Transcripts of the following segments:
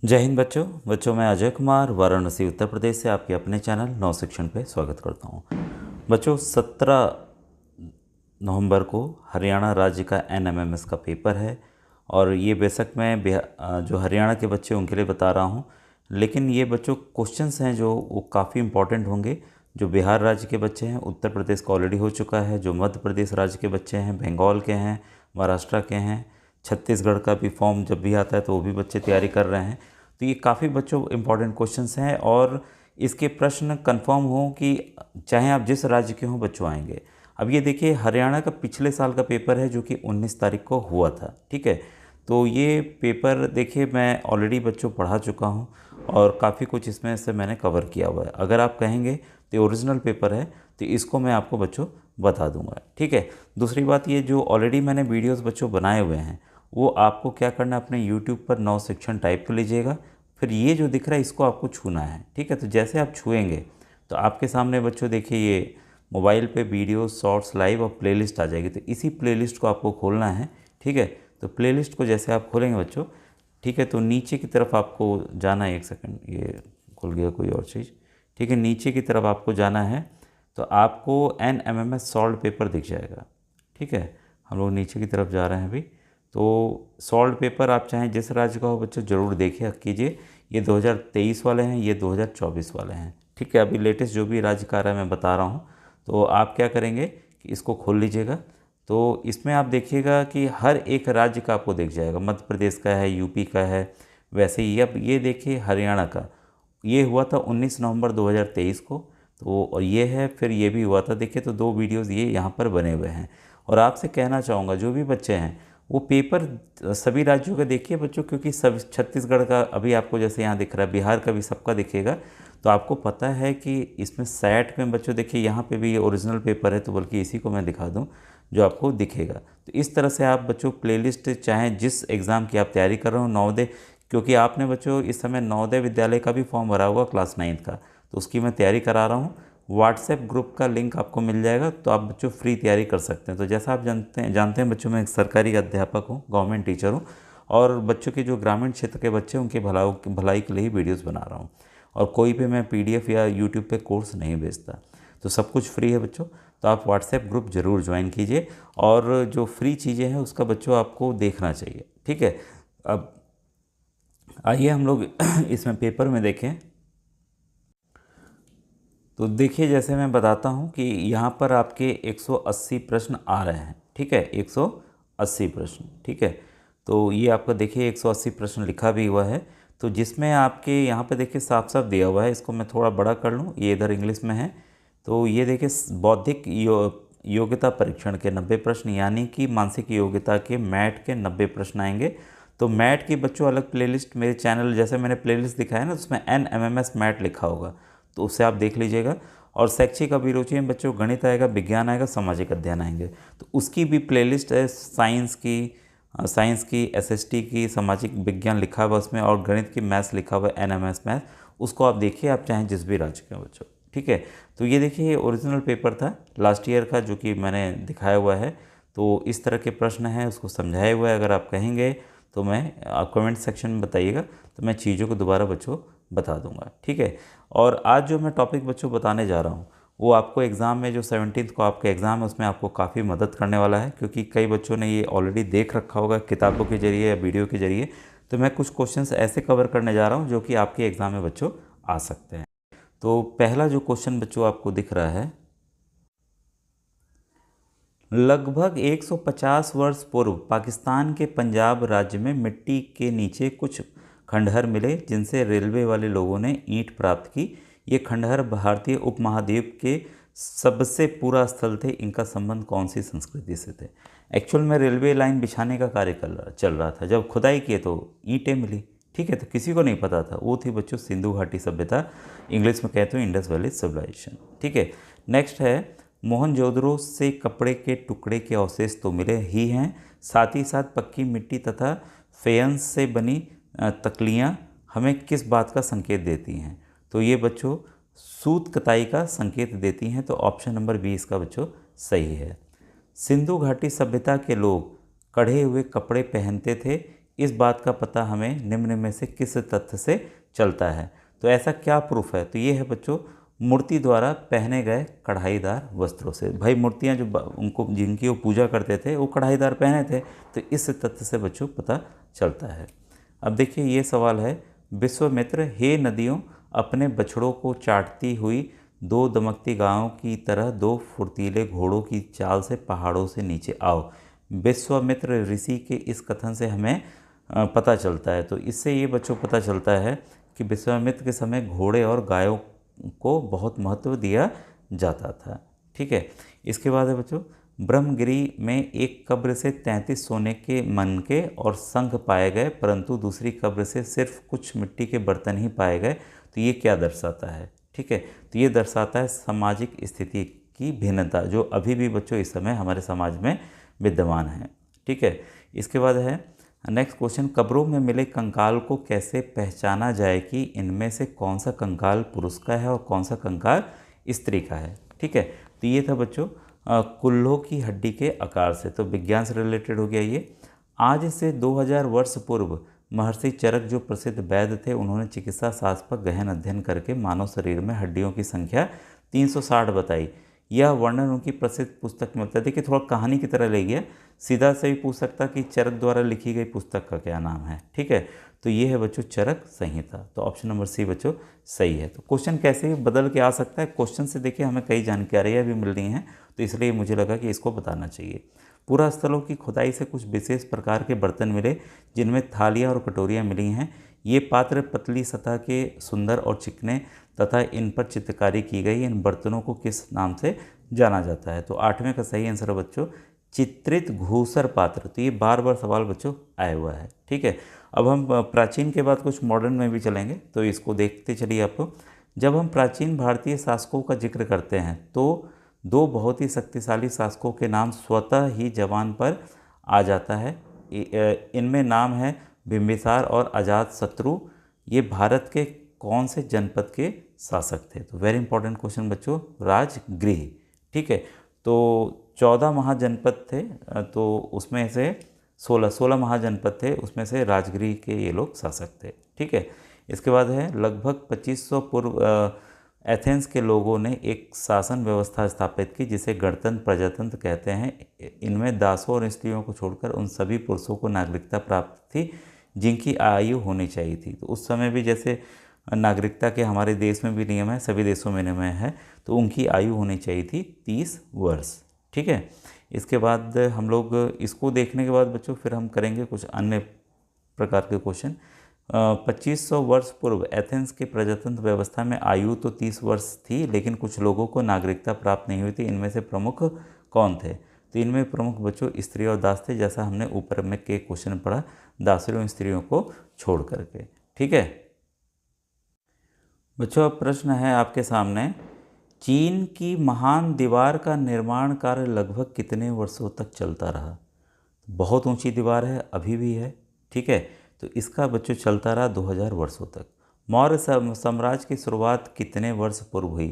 जय हिंद बच्चों मैं अजय कुमार वाराणसी उत्तर प्रदेश से आपके अपने चैनल नव शिक्षण पे स्वागत करता हूँ। बच्चों 17 नवंबर को हरियाणा राज्य का NMMS का पेपर है और ये बेशक मैं जो हरियाणा के बच्चे उनके लिए बता रहा हूँ, लेकिन ये बच्चों क्वेश्चंस हैं जो वो काफ़ी इंपॉर्टेंट होंगे। जो बिहार राज्य के बच्चे हैं, उत्तर प्रदेश का ऑलरेडी हो चुका है, जो मध्य प्रदेश राज्य के बच्चे हैं, बंगाल के हैं, महाराष्ट्र के हैं, छत्तीसगढ़ का भी फॉर्म जब भी आता है तो वो भी बच्चे तैयारी कर रहे हैं। तो ये काफ़ी बच्चों इंपॉर्टेंट क्वेश्चंस हैं और इसके प्रश्न कंफर्म हो कि चाहे आप जिस राज्य के हों बच्चों आएंगे। अब ये देखिए हरियाणा का पिछले साल का पेपर है जो कि 19 तारीख को हुआ था, ठीक है। तो ये पेपर देखिए मैं ऑलरेडी बच्चों पढ़ा चुका हूँ और काफ़ी कुछ इसमें से मैंने कवर किया हुआ है। अगर आप कहेंगे तो ओरिजिनल पेपर है तो इसको मैं आपको बच्चों बता दूंगा, ठीक है। दूसरी बात ये जो ऑलरेडी मैंने वीडियोस बच्चों बनाए हुए हैं वो आपको क्या करना है, अपने यूट्यूब पर नव शिक्षण टाइप कर लीजिएगा, फिर ये जो दिख रहा है इसको आपको छूना है, ठीक है। तो जैसे आप छुएंगे तो आपके सामने बच्चों देखिए ये मोबाइल पे वीडियो शॉर्ट्स लाइव और प्लेलिस्ट आ जाएगी। तो इसी प्लेलिस्ट को आपको खोलना है, ठीक है। तो प्लेलिस्ट को जैसे आप खोलेंगे बच्चों, ठीक है, तो नीचे की तरफ आपको जाना है। एक सेकंड, ये खुल गया कोई और चीज़, ठीक है। नीचे की तरफ आपको जाना है तो आपको NMMS सॉल्व पेपर दिख जाएगा, ठीक है। हम लोग नीचे की तरफ जा रहे हैं अभी। तो सॉल्व पेपर आप चाहें जिस राज्य का हो बच्चों ज़रूर देखिए कीजिए। ये 2023 वाले हैं, ये 2024 वाले हैं, ठीक है। अभी लेटेस्ट जो भी राज्य का रहा है मैं बता रहा हूँ। तो आप क्या करेंगे कि इसको खोल लीजिएगा। तो इसमें आप देखिएगा कि हर एक राज्य का आपको दिख जाएगा, मध्य प्रदेश का है, यूपी का है, वैसे ही अब ये देखिए हरियाणा का ये हुआ था 19 नवंबर 2023 को। तो और ये है, फिर ये भी हुआ था, देखिए। तो दो वीडियोस ये यहाँ पर बने हुए हैं। और आपसे कहना चाहूँगा जो भी बच्चे हैं वो पेपर सभी राज्यों का देखिए बच्चों, क्योंकि सब छत्तीसगढ़ का अभी आपको जैसे यहाँ दिख रहा है, बिहार का भी सबका दिखेगा। तो आपको पता है कि इसमें सैट में बच्चों देखिए यहाँ पे भी ये ओरिजिनल पेपर है, तो बल्कि इसी को मैं दिखा दूँ जो आपको दिखेगा। तो इस तरह से आप बच्चों प्लेलिस्ट चाहे जिस एग्ज़ाम की आप तैयारी कर रहे हो, नवोदय, क्योंकि आपने बच्चों इस समय नवोदय विद्यालय का भी फॉर्म भरा होगा क्लास 9 का, तो उसकी मैं तैयारी करा रहा हूँ। व्हाट्सएप ग्रुप का लिंक आपको मिल जाएगा, तो आप बच्चों फ्री तैयारी कर सकते हैं। तो जैसा आप जानते हैं बच्चों, मैं एक सरकारी अध्यापक हूँ, गवर्नमेंट टीचर हूँ, और बच्चों के जो ग्रामीण क्षेत्र के बच्चे हैं उनकी भलाई के लिए ही वीडियोज़ बना रहा हूँ। और कोई भी मैं PDF या यूट्यूब पे कोर्स नहीं भेजता, तो सब कुछ फ्री है बच्चों। तो आप व्हाट्सएप ग्रुप ज़रूर ज्वाइन कीजिए और जो फ्री चीज़ें हैं उसका बच्चों आपको देखना चाहिए, ठीक है। अब आइए हम लोग इसमें पेपर में देखें। तो देखिए जैसे मैं बताता हूँ कि यहाँ पर आपके 180 प्रश्न आ रहे हैं, ठीक है, 180 प्रश्न, ठीक है। तो ये आपका देखिए 180 प्रश्न लिखा भी हुआ है। तो जिसमें आपके यहाँ पे देखिए साफ साफ दिया हुआ है, इसको मैं थोड़ा बड़ा कर लूँ, ये इधर इंग्लिश में है। तो ये देखिए बौद्धिक योग्यता परीक्षण के 90 प्रश्न, यानी कि मानसिक योग्यता के मैट के 90 प्रश्न आएंगे। तो मैट की बच्चों अलग प्लेलिस्ट मेरे चैनल, जैसे मैंने प्लेलिस्ट दिखाया ना, उसमें NMMS मैट लिखा होगा, तो उससे आप देख लीजिएगा। और शैक्षिक अभिरुचि में बच्चों गणित आएगा, विज्ञान आएगा, सामाजिक अध्ययन आएंगे, तो उसकी भी प्लेलिस्ट है। साइंस की SST की सामाजिक विज्ञान लिखा हुआ उसमें, और गणित की मैथ्स लिखा हुआ है NMS मैथ, उसको आप देखिए, आप चाहें जिस भी राज्य के बच्चों, ठीक है। तो ये देखिए ये ओरिजिनल पेपर था लास्ट ईयर का जो कि मैंने दिखाया हुआ है। तो इस तरह के प्रश्न हैं, उसको समझाया हुआ है। अगर आप कहेंगे तो मैं आप कमेंट सेक्शन में बताइएगा, तो मैं चीज़ों को दोबारा बच्चों बता दूंगा, ठीक है। और आज जो मैं टॉपिक बच्चों बताने जा रहा हूँ वो आपको एग्ज़ाम में जो 17 को आपका एग्ज़ाम है उसमें आपको काफ़ी मदद करने वाला है, क्योंकि कई बच्चों ने ये ऑलरेडी देख रखा होगा किताबों के ज़रिए या वीडियो के ज़रिए। तो मैं कुछ क्वेश्चंस ऐसे कवर करने जा रहा हूँ जो कि आपके एग्ज़ाम में बच्चों आ सकते हैं। तो पहला जो क्वेश्चन बच्चों आपको दिख रहा है, लगभग 150 वर्ष पूर्व पाकिस्तान के पंजाब राज्य में मिट्टी के नीचे कुछ खंडहर मिले जिनसे रेलवे वाले लोगों ने ईंट प्राप्त की। ये खंडहर भारतीय उपमहाद्वीप के सबसे पूरा स्थल थे। इनका संबंध कौन सी संस्कृति से थे? एक्चुअल में रेलवे लाइन बिछाने का कार्य चल रहा था, जब खुदाई किए तो ईंटें मिली, ठीक है। तो किसी को नहीं पता था, वो थी बच्चों सिंधु घाटी सभ्यता, इंग्लिश में कहते हैं इंडस वैली सिविलाइजेशन, ठीक है। नेक्स्ट है, मोहनजोदड़ो से कपड़े के टुकड़े के अवशेष तो मिले ही हैं, साथ ही साथ पक्की मिट्टी तथा फेयंस से बनी तकलियाँ हमें किस बात का संकेत देती हैं? तो ये बच्चों सूत कताई का संकेत देती हैं। तो ऑप्शन नंबर बी इसका बच्चों सही है। सिंधु घाटी सभ्यता के लोग कढ़े हुए कपड़े पहनते थे, इस बात का पता हमें निम्न में से किस तथ्य से चलता है? तो ऐसा क्या प्रूफ है? तो ये है बच्चों मूर्ति द्वारा पहने गए कढ़ाईदार वस्त्रों से। भाई मूर्तियाँ जो उनको जिनकी वो पूजा करते थे वो कढ़ाईदार पहने थे, तो इस तथ्य से बच्चों पता चलता है। अब देखिए ये सवाल है, विश्वामित्र हे नदियों अपने बछड़ों को चाटती हुई दो दमकती गायों की तरह दो फुर्तीले घोड़ों की चाल से पहाड़ों से नीचे आओ। विश्वामित्र ऋषि के इस कथन से हमें पता चलता है, तो इससे ये बच्चों पता चलता है कि विश्वामित्र के समय घोड़े और गायों को बहुत महत्व दिया जाता था। ठीक है, इसके बाद है बच्चों, ब्रह्मगिरी में एक कब्र से 33 सोने के मनके और शंख पाए गए, परंतु दूसरी कब्र से सिर्फ कुछ मिट्टी के बर्तन ही पाए गए। तो ये क्या दर्शाता है? ठीक है, तो ये दर्शाता है सामाजिक स्थिति की भिन्नता जो अभी भी बच्चों इस समय हमारे समाज में विद्यमान है। ठीक है, इसके बाद है नेक्स्ट क्वेश्चन, कब्रों में मिले कंकाल को कैसे पहचाना जाए कि इनमें से कौन सा कंकाल पुरुष का है और कौन सा कंकाल स्त्री का है? ठीक है, तो ये था बच्चों कुल्हों की हड्डी के आकार से, तो विज्ञान से रिलेटेड हो गया ये। आज से 2000 वर्ष पूर्व महर्षि चरक जो प्रसिद्ध वैद्य थे, उन्होंने चिकित्सा शास्त्र पर गहन अध्ययन करके मानव शरीर में हड्डियों की संख्या 360 बताई। यह वर्णन उनकी प्रसिद्ध पुस्तक में होता है। देखिए थोड़ा कहानी की तरह ले गया, सीधा से भी पूछ सकता कि चरक द्वारा लिखी गई पुस्तक का क्या नाम है। ठीक है, तो ये है बच्चों चरक संहिता। तो ऑप्शन नंबर सी बच्चों सही है। तो क्वेश्चन कैसे भी बदल के आ सकता है, क्वेश्चन से देखिए हमें कई जानकारियाँ भी मिल रही हैं, तो इसलिए मुझे लगा कि इसको बताना चाहिए। पूरा स्थलों की खुदाई से कुछ विशेष प्रकार के बर्तन मिले जिनमें थालियाँ और कटोरियाँ मिली हैं। ये पात्र पतली सतह के सुंदर और चिकने तथा इन पर चित्रकारी की गई। इन बर्तनों को किस नाम से जाना जाता है? तो 8वें का सही आंसर है बच्चों चित्रित घूसर पात्र। तो ये बार बार सवाल बच्चों आया हुआ है। ठीक है, अब हम प्राचीन के बाद कुछ मॉडर्न में भी चलेंगे, तो इसको देखते चलिए आप। जब हम प्राचीन भारतीय शासकों का जिक्र करते हैं तो दो बहुत ही शक्तिशाली शासकों के नाम स्वतः ही जबान पर आ जाता है। इनमें नाम है बिंबिसार और अजातशत्रु। ये भारत के कौन से जनपद के शासक थे? तो वेरी इंपॉर्टेंट क्वेश्चन बच्चों, राजगृह। ठीक है, तो 14 महाजनपद थे, तो उसमें से 16 महाजनपद थे, उसमें से राजगृह के ये लोग शासक थे। ठीक है, इसके बाद है लगभग 2500 पूर्व एथेंस के लोगों ने एक शासन व्यवस्था स्थापित की जिसे गणतंत्र प्रजातंत्र कहते हैं। इनमें दासों और स्त्रियों को छोड़कर उन सभी पुरुषों को नागरिकता प्राप्त थी जिनकी आयु होनी चाहिए थी। तो उस समय भी जैसे नागरिकता के हमारे देश में भी नियम है, सभी देशों में नियम है, तो उनकी आयु होनी चाहिए थी 30 वर्ष। ठीक है, इसके बाद हम लोग इसको देखने के बाद बच्चों फिर हम करेंगे कुछ अन्य प्रकार के क्वेश्चन। 2500 वर्ष पूर्व एथेंस के प्रजातंत्र व्यवस्था में आयु तो 30 वर्ष थी, लेकिन कुछ लोगों को नागरिकता प्राप्त नहीं हुई थी। इनमें से प्रमुख कौन थे? तो इनमें प्रमुख बच्चों स्त्री और दास थे, जैसा हमने ऊपर में के क्वेश्चन पढ़ा, दासों स्त्रियों को छोड़ करके। ठीक है बच्चों, अब प्रश्न है आपके सामने, चीन की महान दीवार का निर्माण कार्य लगभग कितने वर्षों तक चलता रहा? बहुत ऊंची दीवार है, अभी भी है। ठीक है, तो इसका बच्चों चलता रहा 2000 वर्षों तक। मौर्य साम्राज्य की शुरुआत कितने वर्ष पूर्व हुई?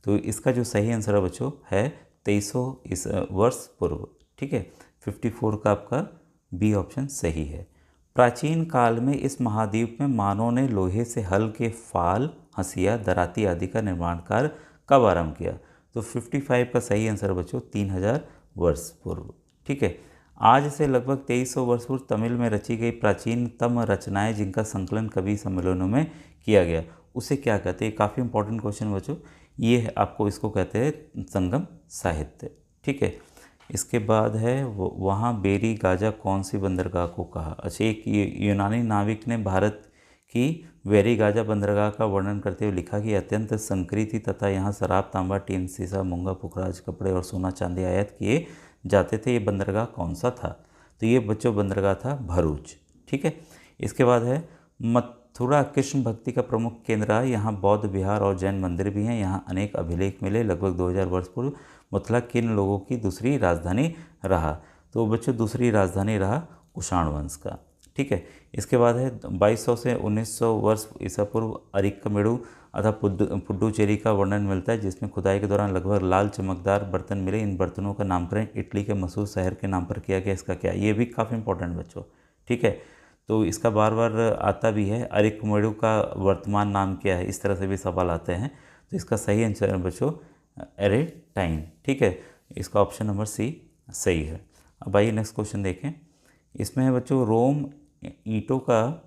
तो इसका जो सही आंसर है बच्चों है 2300 वर्ष पूर्व। ठीक है, 54 का आपका बी ऑप्शन सही है। प्राचीन काल में इस महाद्वीप में मानव ने लोहे से हल के फाल, हंसिया, दराती आदि का निर्माण कार्य कब आरंभ किया? तो 55 का सही आंसर बच्चों 3000 वर्ष पूर्व। ठीक है, आज से लगभग 2300 वर्ष पूर्व तमिल में रची गई प्राचीनतम रचनाएं जिनका संकलन कवि सम्मेलनों में किया गया, उसे क्या कहते हैं? काफ़ी इंपॉर्टेंट क्वेश्चन बच्चों, ये है आपको इसको कहते हैं संगम साहित्य। ठीक है, इसके बाद है वहाँ बेरी गाजा कौन सी बंदरगाह को कहा? अच्छा, एक यूनानी नाविक ने भारत की वेरी गाजा बंदरगाह का वर्णन करते हुए लिखा कि अत्यंत संकरी थी तथा यहाँ शराब, तांबा, टीन, सीसा, मूंगा, पुखराज, कपड़े और सोना चांदी आयात किए जाते थे। ये बंदरगाह कौन सा था? तो ये बच्चों बंदरगाह था भरूच। ठीक है, इसके बाद है मथुरा कृष्ण भक्ति का प्रमुख केंद्र है। यहाँ बौद्ध विहार और जैन मंदिर भी हैं। यहाँ अनेक अभिलेख मिले। लगभग 2000 वर्ष पूर्व मथुरा किन लोगों की दूसरी राजधानी रहा? तो बच्चों दूसरी राजधानी रहा कुषाण वंश का। ठीक है, इसके बाद है 2200 से 1900 वर्ष ईसा पूर्व अरिक्कमेडु अथवा पुडुचेरी का वर्णन मिलता है जिसमें खुदाई के दौरान लगभग लाल चमकदार बर्तन मिले। इन बर्तनों का नामकरण इटली के मशहूर शहर के नाम पर किया गया। इसका क्या? ये भी काफ़ी इंपॉर्टेंट बच्चों। ठीक है, तो इसका बार बार आता भी है, अरिकमेडु का वर्तमान नाम क्या है, इस तरह से भी सवाल आते हैं। तो इसका सही आंसर है बच्चों एरेटाइन। ठीक है, इसका ऑप्शन नंबर सी सही है। अब आइए नेक्स्ट क्वेश्चन देखें। इसमें है बच्चों, रोम ईंटों का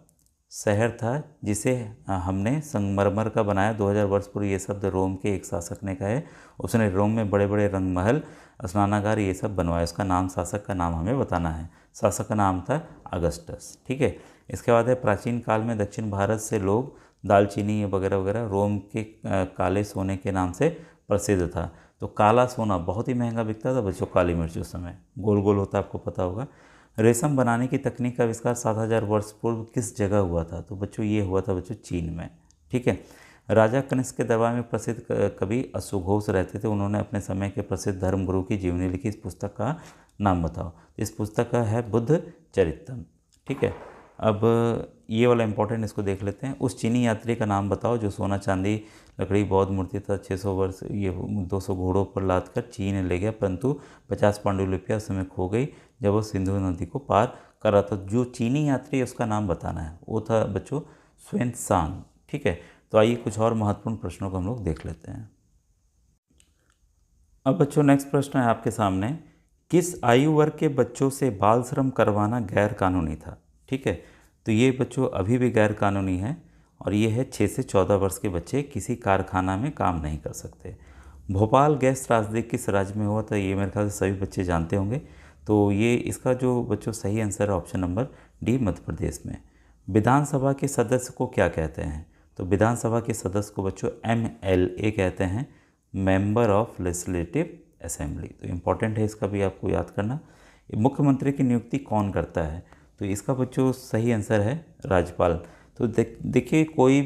शहर था जिसे हमने संगमरमर का बनाया। 2000 वर्ष पूर्व ये शब्द रोम के एक शासक ने कहा है। उसने रोम में बड़े बड़े रंगमहल, स्नानागार ये सब बनवाया। उसका नाम, शासक का नाम हमें बताना है। शासक का नाम था अगस्टस। ठीक है, इसके बाद है, प्राचीन काल में दक्षिण भारत से लोग दालचीनी वगैरह वगैरह रोम के काले सोने के नाम से प्रसिद्ध था। तो काला सोना बहुत ही महंगा बिकता था बच्चों, काली मिर्च उस समय गोल गोल होता, आपको पता होगा। रेशम बनाने की तकनीक का आविष्कार 7000 वर्ष पूर्व किस जगह हुआ था? तो बच्चों ये हुआ था बच्चों चीन में। ठीक है, राजा कनिष्क के दरबार में प्रसिद्ध कवि अश्वघोष रहते थे। उन्होंने अपने समय के प्रसिद्ध धर्मगुरु की जीवनी लिखी। इस पुस्तक का नाम बताओ। इस पुस्तक का है बुद्ध चरितम। ठीक है, अब ये वाला इंपॉर्टेंट, इसको देख लेते हैं। उस चीनी यात्री का नाम बताओ जो सोना चांदी लकड़ी बौद्ध मूर्ति था 600 वर्ष ये 200 घोड़ों पर लाद कर चीन ले गया, परंतु 50 पांडुलिपियां उस समय खो गई जब वो सिंधु नदी को पार कर रहा था। जो चीनी यात्री है उसका नाम बताना है, वो था बच्चों ह्वेनसांग। ठीक है, तो आइए कुछ और महत्वपूर्ण प्रश्नों को हम लोग देख लेते हैं। अब बच्चों नेक्स्ट प्रश्न है आपके सामने, किस आयु वर्ग के बच्चों से बाल श्रम करवाना गैर कानूनी था? ठीक है, तो ये बच्चों अभी भी गैर कानूनी है, और ये है 6 से 14 वर्ष के बच्चे किसी कारखाना में काम नहीं कर सकते। भोपाल गैस त्रासदी किस राज्य में हुआ था? ये मेरे ख्याल से सभी बच्चे जानते होंगे। तो ये इसका जो बच्चों सही आंसर है option number D, Madhya Pradesh में। विधानसभा के सदस्य को क्या कहते हैं? तो विधानसभा के सदस्य को बच्चों MLA कहते हैं, मेंबर ऑफ लेजिस्लेटिव असेंबली। तो इम्पॉर्टेंट है, इसका भी आपको याद करना। मुख्यमंत्री की नियुक्ति कौन करता है? तो इसका बच्चों सही आंसर है राज्यपाल। तो देखिए कोई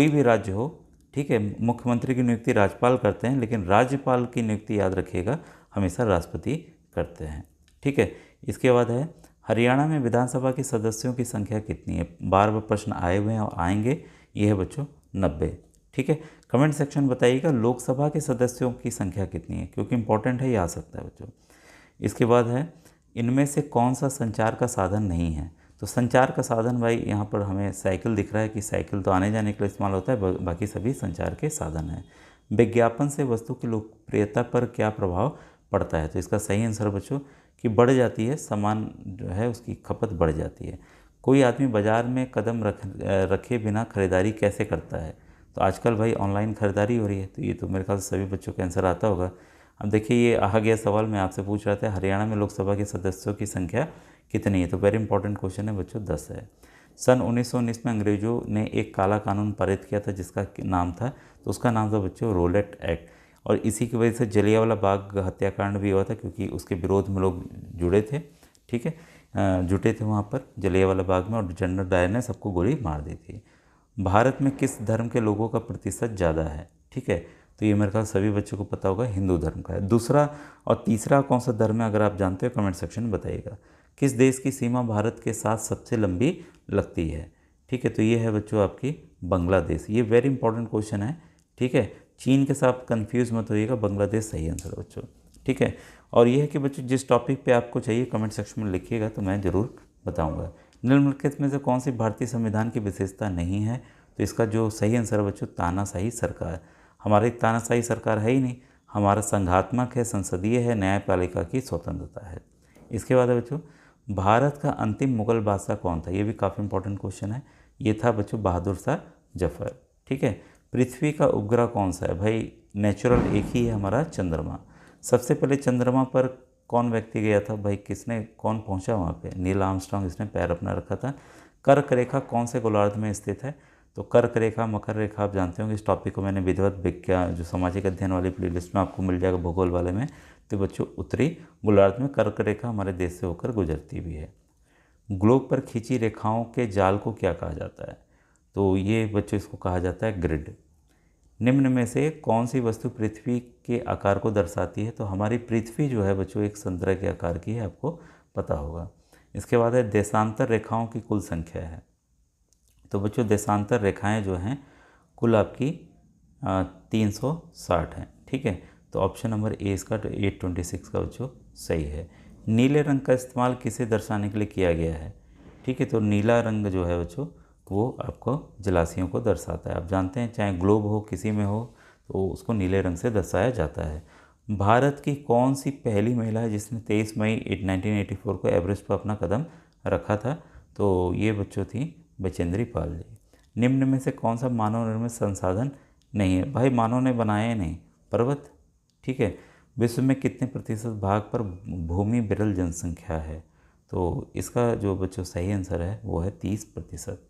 भी राज्य हो, ठीक है, मुख्यमंत्री की नियुक्ति राज्यपाल करते हैं, लेकिन राज्यपाल की नियुक्ति याद रखिएगा हमेशा राष्ट्रपति करते हैं। ठीक है, इसके बाद है, हरियाणा में विधानसभा के सदस्यों की संख्या कितनी है? बार बार प्रश्न आए हुए हैं और आएंगे। ये है बच्चों 90। ठीक है, कमेंट सेक्शन बताइएगा लोकसभा के सदस्यों की संख्या कितनी है, क्योंकि इंपॉर्टेंट है, ये आ सकता है बच्चों। इसके बाद है, इनमें से कौन सा संचार का साधन नहीं है? तो संचार का साधन भाई यहाँ पर हमें साइकिल दिख रहा है कि साइकिल तो आने जाने के लिए इस्तेमाल होता है, बाकी सभी संचार के साधन हैं। विज्ञापन से वस्तु की लोकप्रियता पर क्या प्रभाव पड़ता है? तो इसका सही आंसर बच्चों कि बढ़ जाती है, सामान जो है उसकी खपत बढ़ जाती है। कोई आदमी बाज़ार में कदम रखे बिना खरीदारी कैसे करता है? तो आजकल भाई ऑनलाइन खरीदारी हो रही है, तो ये तो मेरे ख्याल से सभी बच्चों का आंसर आता होगा। अब देखिए ये आ गया सवाल, मैं आपसे पूछ रहा था हरियाणा में लोकसभा के सदस्यों की संख्या कितनी है? तो वेरी इंपॉर्टेंट क्वेश्चन है बच्चों, 10 है। सन 1919 में अंग्रेजों ने एक काला कानून पारित किया था जिसका नाम था, तो उसका नाम था बच्चों रोलेट एक्ट। और इसी की वजह से जलियांवाला बाग हत्याकांड भी हुआ था, क्योंकि उसके विरोध में लोग जुड़े थे। ठीक है, जुटे थे वहाँ पर जलियांवाला बाग में, और जनरल डायर ने सबको गोली मार दी थी। भारत में किस धर्म के लोगों का प्रतिशत ज़्यादा है? ठीक है, तो ये मेरे ख्याल सभी बच्चों को पता होगा, हिंदू धर्म का है। दूसरा और तीसरा कौन सा धर्म है, अगर आप जानते हो कमेंट सेक्शन में बताइएगा। किस देश की सीमा भारत के साथ सबसे लंबी लगती है? ठीक है, तो ये है बच्चों आपकी बांग्लादेश। ये वेरी इंपॉर्टेंट क्वेश्चन है। ठीक है, चीन के साथ कंफ्यूज मत होइएगा, बांग्लादेश सही आंसर बच्चों। ठीक है, और ये है कि बच्चों जिस टॉपिक पे आपको चाहिए कमेंट सेक्शन में लिखिएगा तो मैं ज़रूर बताऊँगा। निम्नलिखित में से कौन सी भारतीय संविधान की विशेषता नहीं है? तो इसका जो सही आंसर है बच्चों तानाशाही सरकार। हमारी तानाशाही सरकार है ही नहीं, हमारा संघात्मक है, संसदीय है, न्यायपालिका की स्वतंत्रता है। इसके बाद है बच्चों, भारत का अंतिम मुगल बादशाह कौन था? ये भी काफ़ी इंपॉर्टेंट क्वेश्चन है। ये था बच्चों बहादुर शाह जफर। ठीक है, पृथ्वी का उपग्रह कौन सा है? भाई नेचुरल एक ही है हमारा, चंद्रमा। सबसे पहले चंद्रमा पर कौन व्यक्ति गया था? भाई कौन पहुंचा वहाँ पे? नील आर्मस्ट्रांग, इसने पैर अपना रखा था। कर्क रेखा कौन से गोलार्ध में स्थित है? तो कर्क रेखा, मकर रेखा आप जानते होंगे। इस टॉपिक को मैंने विधिवत विज्ञान जो सामाजिक अध्ययन वाली प्लेलिस्ट में आपको मिल जाएगा भूगोल वाले में। तो बच्चों उत्तरी गोलार्ध में कर्क रेखा हमारे देश से होकर गुजरती भी है। ग्लोब पर खींची रेखाओं के जाल को क्या कहा जाता है? तो ये बच्चों इसको कहा जाता है ग्रिड। निम्न में से कौन सी वस्तु पृथ्वी के आकार को दर्शाती है? तो हमारी पृथ्वी जो है बच्चों एक संतरा के आकार की है, आपको पता होगा। इसके बाद है देशांतर रेखाओं की कुल संख्या है। तो बच्चों देशांतर रेखाएं जो हैं कुल आपकी 360 हैं। ठीक है, तो ऑप्शन नंबर ए इसका 826 का बच्चों सही है। नीले रंग का इस्तेमाल किसे दर्शाने के लिए किया गया है? ठीक है। तो नीला रंग जो है बच्चों वो आपको जलाशयों को दर्शाता है। आप जानते हैं चाहे ग्लोब हो किसी में हो तो उसको नीले रंग से दर्शाया जाता है। भारत की कौन सी पहली महिला है जिसने 23 मई 1984 को एवरेस्ट पर अपना कदम रखा था? तो ये बच्चों थी बचेंद्री पाल जी। निम्न में से कौन सा मानव निर्मित संसाधन नहीं है? भाई मानव ने बनाए नहीं, पर्वत। ठीक है। विश्व में कितने प्रतिशत भाग पर भूमि विरल जनसंख्या है? तो इसका जो बच्चों सही आंसर है वो है 30%।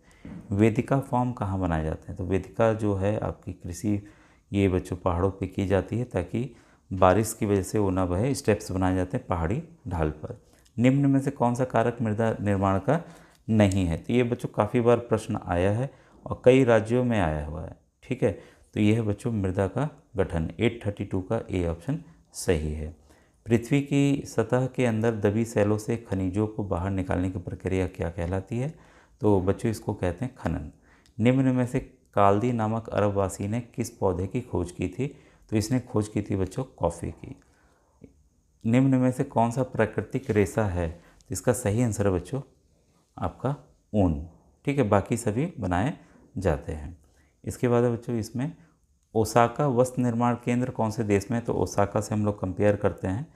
वेदिका फॉर्म कहाँ बनाए जाते हैं? तो वेदिका जो है आपकी कृषि, ये बच्चों पहाड़ों पे की जाती है ताकि बारिश की वजह से वो ना बहे। स्टेप्स बनाए जाते हैं पहाड़ी ढाल पर। निम्न में से कौन सा कारक मृदा निर्माण का नहीं है? तो ये बच्चों काफ़ी बार प्रश्न आया है और कई राज्यों में आया हुआ है। ठीक है। तो ये है बच्चों मृदा का गठन। 832 का ए ऑप्शन सही है। पृथ्वी की सतह के अंदर दबी सेलों से खनिजों को बाहर निकालने की प्रक्रिया क्या कहलाती है? तो बच्चों इसको कहते हैं खनन। निम्न में से काल्दी नामक अरबवासी ने किस पौधे की खोज की थी? तो इसने खोज की थी बच्चों कॉफ़ी की। निम्न में से कौन सा प्राकृतिक रेशा है? तो इसका सही आंसर है बच्चों आपका ऊन। ठीक है। बाकी सभी बनाए जाते हैं। इसके बाद है बच्चों इसमें ओसाका वस्त्र निर्माण केंद्र कौन से देश में है? तो ओसाका से हम लोग कंपेयर करते हैं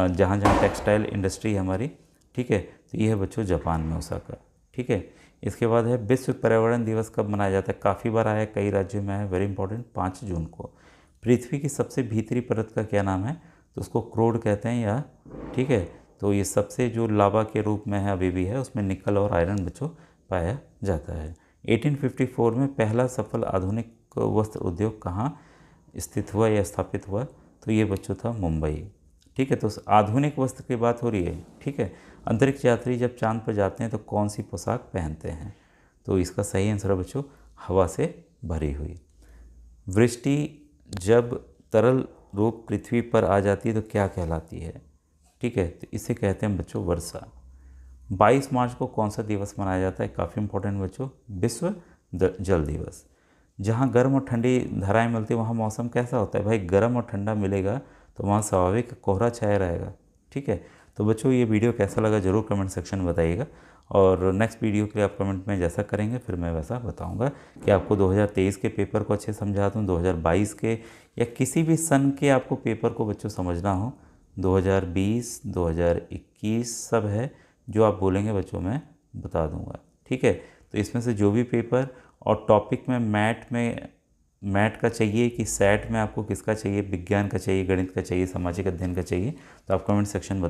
जहाँ जहाँ टेक्सटाइल इंडस्ट्री है हमारी। ठीक है। तो ये है बच्चों जापान में ओसाका। ठीक है। इसके बाद है विश्व पर्यावरण दिवस कब मनाया जाता है? काफ़ी बार आया है, कई राज्यों में है, वेरी इंपॉर्टेंट, 5 जून को। पृथ्वी की सबसे भीतरी परत का क्या नाम है? तो उसको क्रोड कहते हैं या, ठीक है। तो ये सबसे जो लावा के रूप में है अभी भी है, उसमें निकल और आयरन बच्चों पाया जाता है। 1854 में पहला सफल आधुनिक वस्त्र उद्योग कहाँ स्थित हुआ या स्थापित हुआ? तो ये बच्चों था मुंबई। ठीक है। तो आधुनिक वस्त्र की बात हो रही है। ठीक है। अंतरिक्ष यात्री जब चांद पर जाते हैं तो कौन सी पोशाक पहनते हैं? तो इसका सही आंसर है बच्चों हवा से भरी हुई। वृष्टि जब तरल रूप पृथ्वी पर आ जाती है तो क्या कहलाती है? ठीक है। तो इसे कहते हैं बच्चों वर्षा। 22 मार्च को कौन सा दिवस मनाया जाता है? काफ़ी इंपॉर्टेंट बच्चों, विश्व जल दिवस। जहाँ गर्म और ठंडी धाराएं मिलती है वहाँ मौसम कैसा होता है? भाई गर्म और ठंडा मिलेगा तो वहाँ स्वाभाविक कोहरा छाया रहेगा। ठीक है। तो बच्चों ये वीडियो कैसा लगा ज़रूर कमेंट सेक्शन में बताइएगा और नेक्स्ट वीडियो के लिए आप कमेंट में जैसा करेंगे फिर मैं वैसा बताऊंगा कि आपको 2023 के पेपर को अच्छे समझा दूँ, 2022 के या किसी भी सन के आपको पेपर को बच्चों समझना हो, 2020, 2021 सब है, जो आप बोलेंगे बच्चों मैं बता दूंगा। ठीक है। तो इसमें से जो भी पेपर और टॉपिक में मैट का चाहिए कि सेट में आपको किसका चाहिए, विज्ञान का चाहिए, गणित का चाहिए, सामाजिक अध्ययन का चाहिए, तो आप कमेंट सेक्शन